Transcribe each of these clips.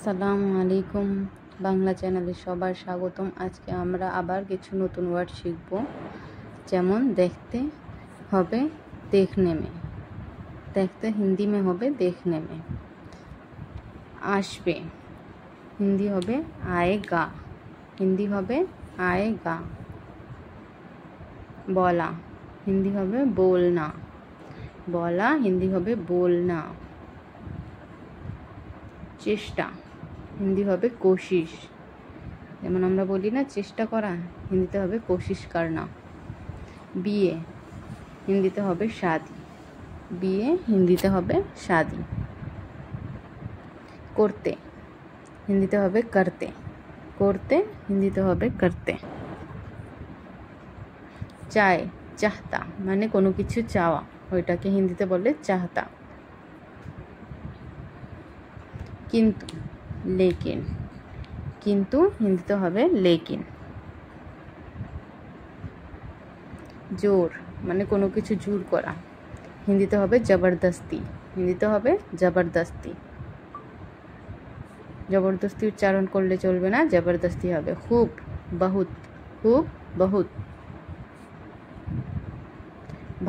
আসসালামু আলাইকুম বাংলা চ্যানেলে সবার স্বাগতম। আজকে আমরা আবার কিছু নতুন ওয়ার্ড শিখব। যেমন দেখতে হবে देखने में, দেখতে হিন্দি में হবে देखने में। আসবে হিন্দি হবে आएगा, হিন্দি হবে आएगा। বলা হিন্দি হবে बोलना, বলা হিন্দি হবে बोलना। চেষ্টা হিন্দি হবে कोशिश, যেমন আমরা বলি না চেষ্টা করা, হিন্দিতে হবে कोशिश करना। বিয়ে হিন্দিতে হবে शादी, বিয়ে হিন্দিতে হবে शादी। করতে হিন্দিতে হবে करते, করতে হিন্দিতে হবে करते। চায় चाहता মানে কোনো কিছু চাওয়া, ওইটাকে হিন্দিতে বলে चाहता। কিন্তু लेकिन, কিন্তু হিন্দিতে হবে लेकिन। জোর মানে কোনো কিছু জোর করা, হিন্দিতে হবে जबरदस्ती, হিন্দিতে হবে जबरदस्ती। जबरदस्ती উচ্চারণ করলে চলবে না, जबरदस्ती হবে। खूब बहुत, खूब बहुत।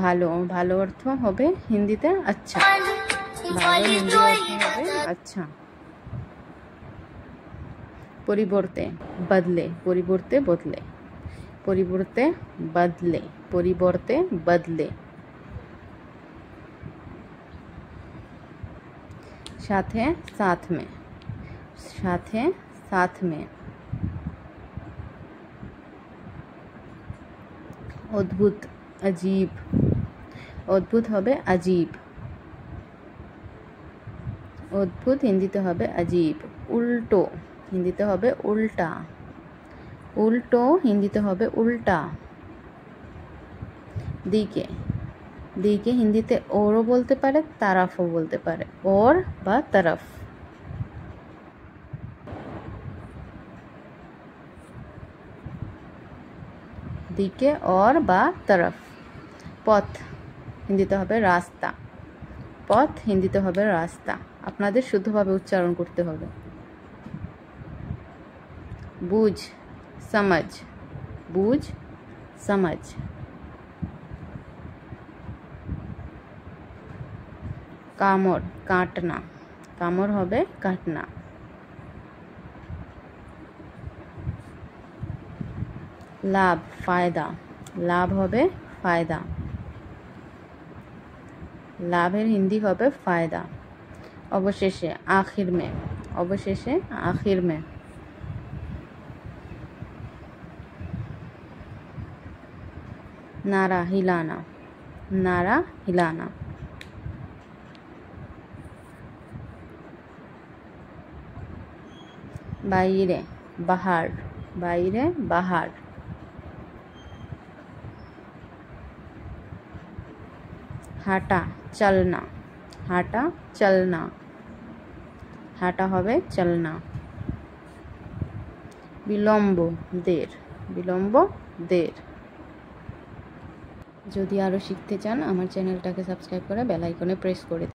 ভালো, ভালো অর্থ হবে হিন্দিতে अच्छा, ভালো হিন্দি অর্থ হবে अच्छा। পরিবর্তে বদলে, পরিবর্তে বদলে, পরিবর্তে বদলে, পরিবর্তে বদলে। সাথে साथ में, সাথে साथ में। অদ্ভুত अजीब, অদ্ভুত হবে अजीब, অদ্ভুত হিন্দিতে হবে अजीब। উল্টো হিন্দিতে হবে উল্টা, উল্টো হিন্দিতে হবে উল্টা। দিকে, দিকে হিন্দিতে ওরও বলতে পারে তারাফও বলতে পারে, ওর বা তরফ। দিকে और বা তরফ। পথ হিন্দিতে হবে রাস্তা, পথ হিন্দিতে হবে রাস্তা। আপনাদের শুদ্ধভাবে উচ্চারণ করতে হবে। বুঝ समझ, বুঝ समझ। কামড় কাটনা, কামড় হবে কাটনা। লাভ ফায়দা, লাভ হবে ফায়দা, লাভের হিন্দি হবে ফায়দা। অবশেষে आखिर में, অবশেষে आखिर में। नारा हिलाना, नारा हिलाना। বাইরে बाहर, বাইরে बाहर। হাঁটা চলনা, হাঁটা চলনা, হাঁটা হবে চলনা। বিলম্ব দের, বিলম্ব দের। যদি আরও শিখতে চান আমার চ্যানেলটাকে সাবস্ক্রাইব করে বেল আইকনে প্রেস করে